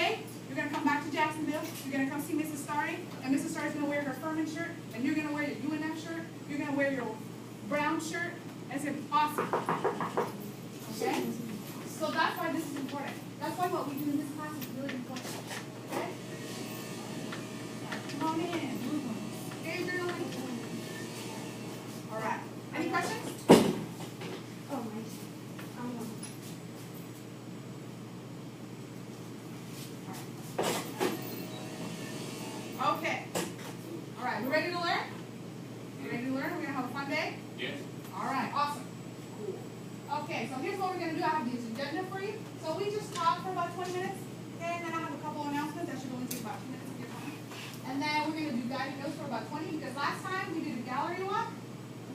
Monday, you're going to come back to Jacksonville. You're going to come see Mrs. Astari, and Mrs. Astari's going to wear her Furman shirt, and you're going to wear your UNF shirt. You're going to wear your brown shirt. It's going to be awesome. Okay? So that's why this is important. That's why what we do in this class is really important. Okay? Come on in. Gabriel. All right. Any questions? Oh, my. Okay. All right. We ready to learn? You ready to learn? We're going to have a fun day? Yes. All right. Awesome. Cool. Okay. So here's what we're going to do. I have the agenda for you. So we just talk for about 20 minutes. Okay. And then I have a couple announcements. That should only take about 2 minutes of your time. And then we're going to do guided notes for about 20 because last time we did a gallery walk.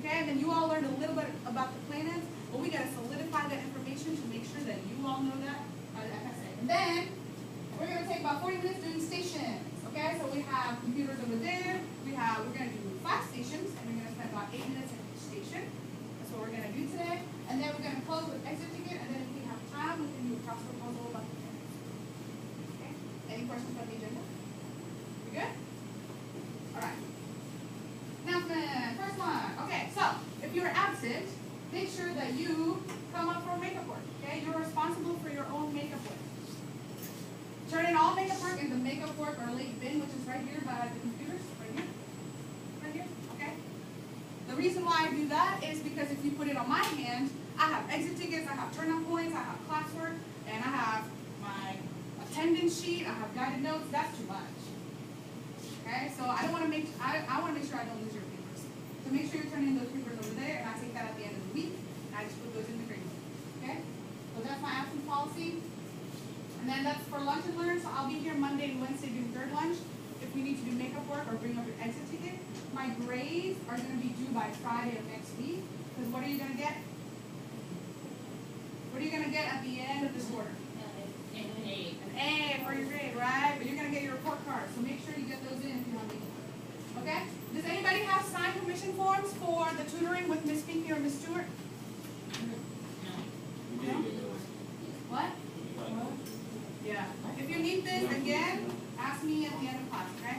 Okay. And then you all learned a little bit about the planners. But we got to solidify that information to make sure that you all know that FSA. And then we're going to take about 40 minutes doing stations. Okay, so we have computers over there. We're going to do 5 stations, and we're going to spend about 8 minutes at each station. That's what we're going to do today. And then we're going to close with exit ticket, and then if we have time, we can do a crossword puzzle about the planners. Okay, any questions about the agenda? We good? All right. Announcement, first one. Okay, so if you're absent, make sure that you come up for makeup work. Okay, you're responsible for your own makeup work. Turn in all makeup work in the makeup work or late bin, which is right here by the computers. Right here. Right here. Okay. The reason why I do that is because if you put it on my hand, I have exit tickets, I have turn-up points, I have classwork, and I have my attendance sheet, I have guided notes. That's too much. Okay. So I want to make sure I don't lose your papers. So make sure you're turning those papers over there, and I take that at the end of the week. And I just put those in the grade book. Okay. So that's my absence policy. And then that's for lunch and learn, so I'll be here Monday and Wednesday doing third lunch. If we need to do makeup work or bring up your exit ticket, my grades are going to be due by Friday of next week. Because what are you going to get? What are you going to get at the end of this quarter? An A. An A for your grade, right? But you're going to get your report card, so make sure you get those in if you have makeup work. Okay? Does anybody have signed permission forms for the tutoring with Miss Pinky or Miss Stewart? No? What? Yeah. If you need this again, ask me at the end of class, okay?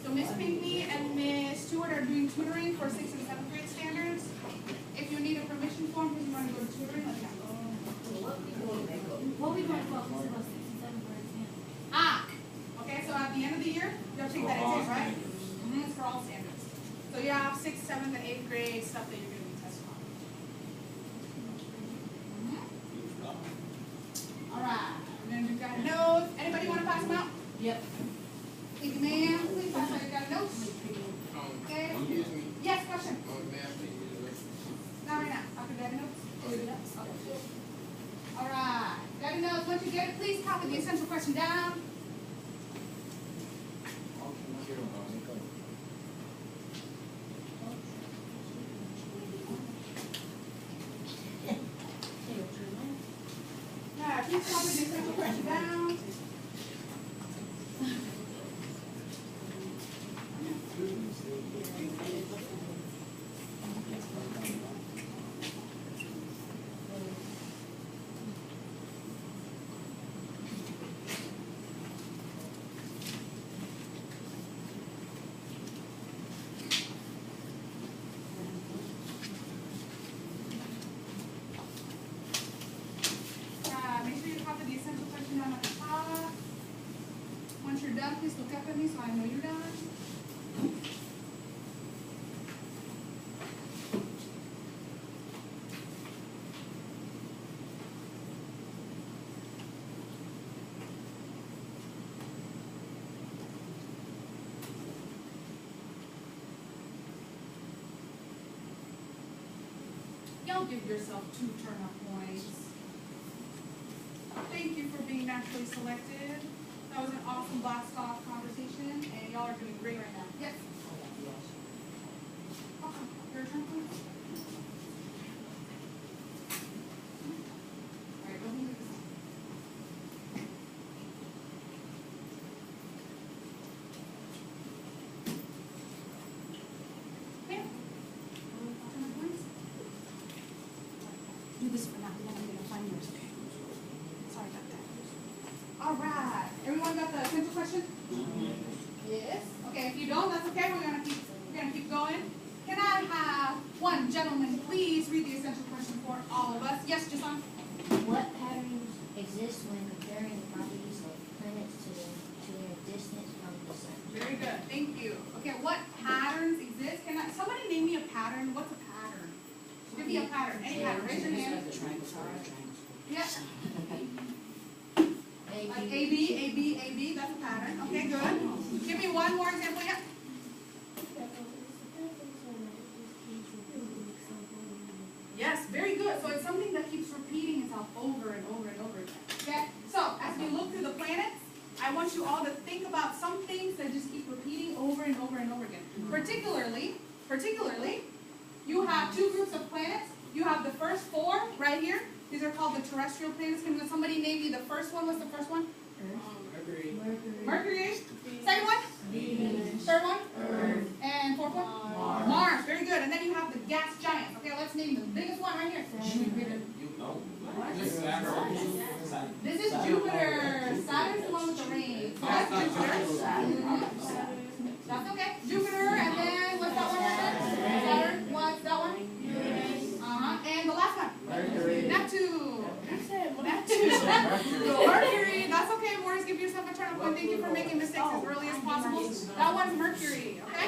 So Miss Pinckney and Miss Stewart are doing tutoring for 6th and 7th grade standards. If you need a permission form because you want to go to tutoring, let me know. What we doing for 6th and 7th grade standards? Ah! Okay, so at the end of the year, you'll take that exam, right? It's for all standards. So you have 6th, 7th, and 8th grade stuff that you're going to be tested on. All right. And then we've got notes. Anybody want to pass them out? Yep. Thank you, ma'am. Please pass out your guided notes. Okay. Yes, question. Not right now. After guided notes? Okay. All right. Guided notes. Once you get it, please copy the essential question down. Yeah, please copy the essential question down. Make sure you copy the essential question down at the top. Once you're done, please look up at me so I know you're done. Y'all give yourself 2 turn-up points. Thank you for being naturally selected. That was an awesome blast-off conversation, and y'all are doing great right now. Yes? Awesome. Your turn, please. All right, go ahead and do this. Okay. Turn-up points. Do this for now, then I'm going to find yours. Sorry about that. All right. Everyone got the essential question? Yes. Okay, if you don't, that's okay. We're gonna keep going. Can I have one gentleman please read the essential question for all of us? Yes, Jason. What patterns exist when comparing the properties of planets to their distance from the sun? Very good. Thank you. Okay, what patterns exist? Somebody name me a pattern? What's a pattern? Give me a pattern. Any pattern. Raise your hand. Yeah. Like A, B, A, B, A, B. That's a pattern. Okay, good. Give me one more example. Yeah. Yes, very good. So it's something that keeps repeating itself over and over and over again. Okay? So as we look through the planets, I want you all to think about some things that just keep repeating over and over and over again. Particularly, you have two groups of planets. You have the first four right here. These are called the terrestrial planets. Can somebody name me the first one? What's the first one? Mercury. Second one? Venus. Third one? Earth. And fourth one? Mars. Very good. And then you have the gas giants. Okay, let's name the biggest one right here. Jupiter. This is Jupiter. Saturn's the one with the rings. So that's Jupiter. That's okay. Jupiter, and then what's that one right there? Saturn. What's that one? And the last one? Neptune. Mercury. That's okay, Morris. Give yourself a turn up point. Thank you for making mistakes as early as possible. That one's Mercury. Okay?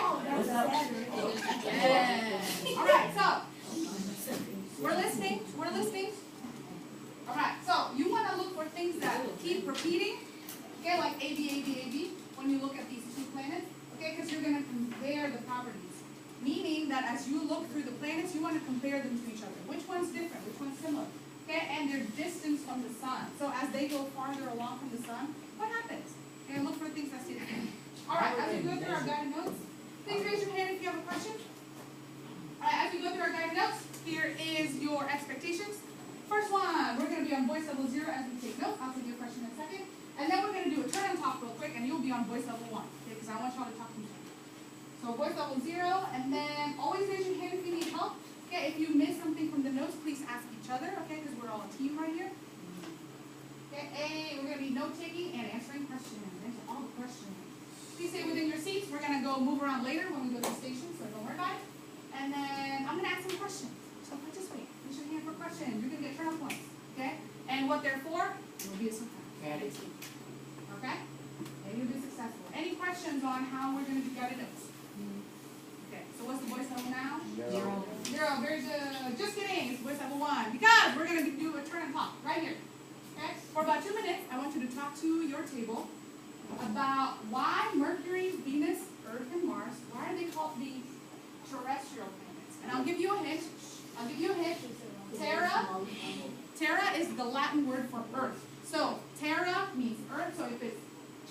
Yeah. All right, so we're listening. All right, so you want to look for things that keep repeating. Okay, like A, B, A, B, A, B, when you look at these two planets. Okay, because you're going to compare the properties. Meaning that as you look through the planets, you want to compare them to each other. Which one's different? Which one's similar? Okay, and their distance from the sun. So as they go farther along from the sun, what happens? Okay, look for things that stay the same. All right, as we go through our guided notes, please raise your hand if you have a question. All right, as we go through our guided notes, here is your expectations. First one, we're going to be on voice level 0 as we take notes. I'll take your question in a second. And then we're going to do a turn and talk real quick, and you'll be on voice level 1. Okay, because I want y'all to talk to each other. So voice level 0, and then always raise your hand if you need help. Okay, if you miss something from the notes, please ask each other, okay, because we're all a team right here. Okay, we're going to be note-taking and answering questions. Answer all the questions. Please stay within your seats. We're going to go move around later when we go to the station, so don't worry about it. And then I'm going to ask some questions. So participate. Raise your hand for questions. You're going to get turn-up points, okay? And what they're for will be a surprise. Okay? And you'll be successful. Any questions on how we're going to do guided notes? Okay, so what's the voice level now? 0. Very good. Just kidding. It's voice level 1. Because we're going to do a turn and talk right here. Okay? For about 2 minutes, I want you to talk to your table about why Mercury, Venus, Earth, and Mars, why are they called the terrestrial planets? And I'll give you a hint. Terra is the Latin word for Earth. So terra means Earth. So if it's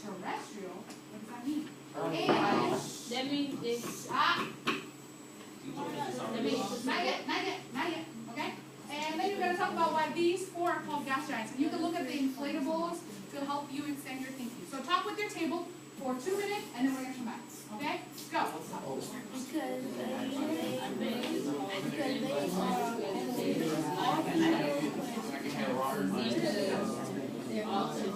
terrestrial, what does that mean? That means it's Not yet. Okay? And then you're going to talk about why these 4 are called gas giants. And you can look at the inflatables to help you extend your thinking. So talk with your table for 2 minutes, and then we're going to come back. Okay? Go. they're also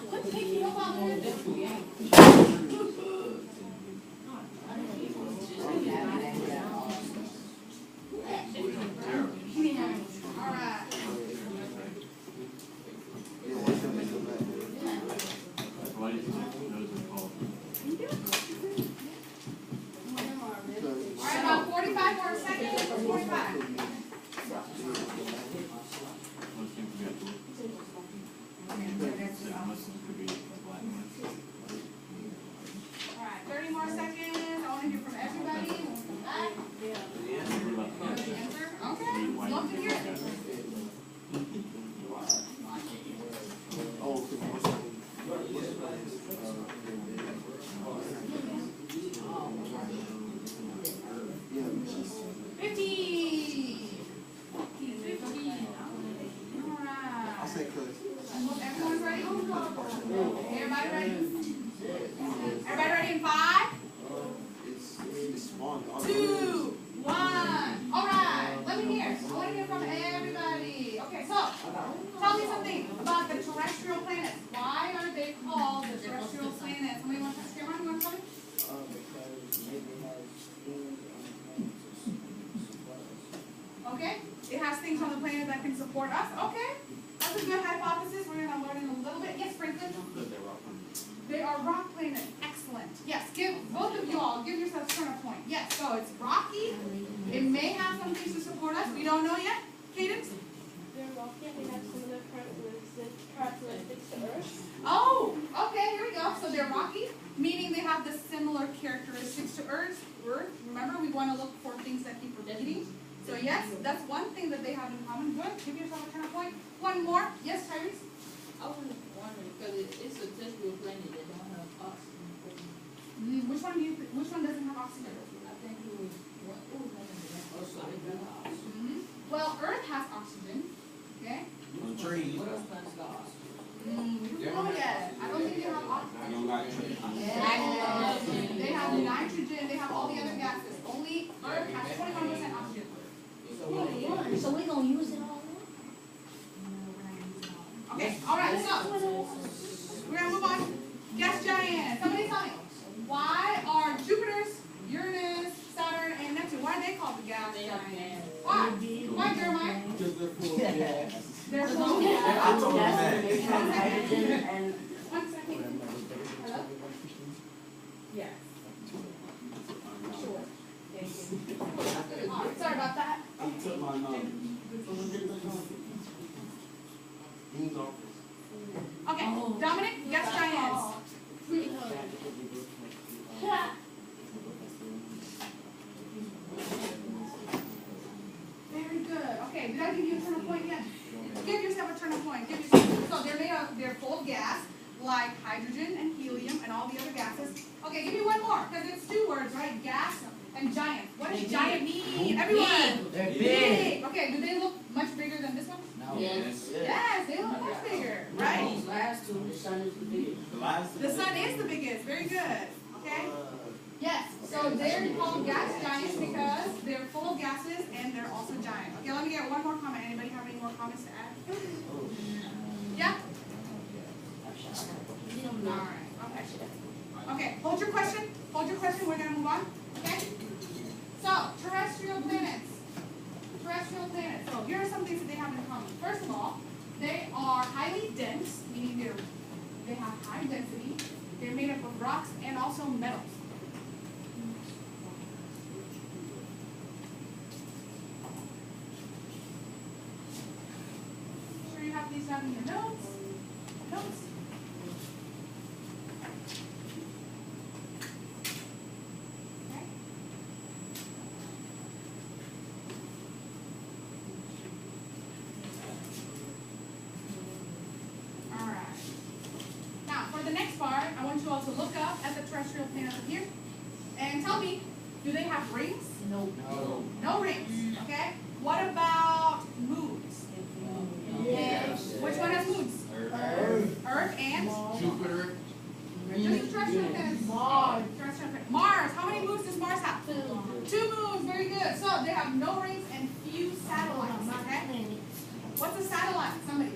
Quit taking up on it. All right. want to, Cameron, you want to tell me? Because maybe it has things on the planet to support us. Okay, it has things on the planet that can support us. Okay, that's a good hypothesis. We're gonna learn in a little bit. Yes, Franklin? They are rock planet. Excellent. Yes, give both of you all, give yourselves turn a point. Yes, so it's rocky. It may have some things to support us. We don't know yet. Cadence? They're rocky and they have similar characteristics to Earth. Oh, okay, here we go. So they're rocky, meaning they have the similar characteristics to Earth. Remember, we want to look for things that keep repeating. So yes, that's one thing that they have in common. Good. Give yourself a turn of point. One more. Yes, Tyrese? I was wondering, because it's a terrestrial planet that don't have oxygen. Which one doesn't have oxygen? I think it was one of them. Also, they do have oxygen. Well, Earth has oxygen. Okay. What else plants got oxygen? We don't know yet. I don't think they have oxygen. I don't like trees. Yes. They have nitrogen. They have all the other gases. Only Earth has 21% oxygen. So we're gonna use it all? Okay. All right. So we're gonna move on. Gas giant. Somebody tell me, why are Jupiter's, Uranus, Saturn, and Neptune? Why are they called the gas They have giants? gas. Why? Why, Jeremiah? Because they're full of gas. They're full of I gas. told them that. And 1 second. Hello? Yeah. Sure. All right. Sorry about that. He took my number. Dean's office. Okay. Dominic, gas giants. Very good. Okay, did I give you a turn of point yet? Give yourself a turn of point. Give yourself. So they're full of gas, like hydrogen and helium and all the other gases. Okay, give me one more, because it's 2 words, right? Gas and giant. What does giant mean? Everyone. they're big. Okay, do they look much bigger than this one? No. Yes. Yes, they look much bigger, right? These last two, the sun is the biggest. The last The sun is the biggest. Very good. Okay. Yes. So they're called gas giants because they're full of gases and they're also giant. Okay, let me get one more comment. Anybody have any more comments to add? Yeah? Alright. Okay. Okay, hold your question. Hold your question. We're gonna move on. Okay? So, terrestrial planets. Terrestrial planets. So here are some things that they have in common. First of all, they are highly dense, meaning they have high density. They're made up of rocks and also metals. Sure you have these down in your notes. Notes. Okay. All right. Now, for the next part, I want you all to look up at the terrestrial planet up here and tell me, do they have rings? No. No rings. Okay. What about moons? Yes. Which one has moons? Earth and Jupiter. just the terrestrial planets. Mars. Terrestrial planet. Mars. How many moons does Mars have? 2 moons. Very good. So they have no rings and few satellites. Okay. What's a satellite? Somebody.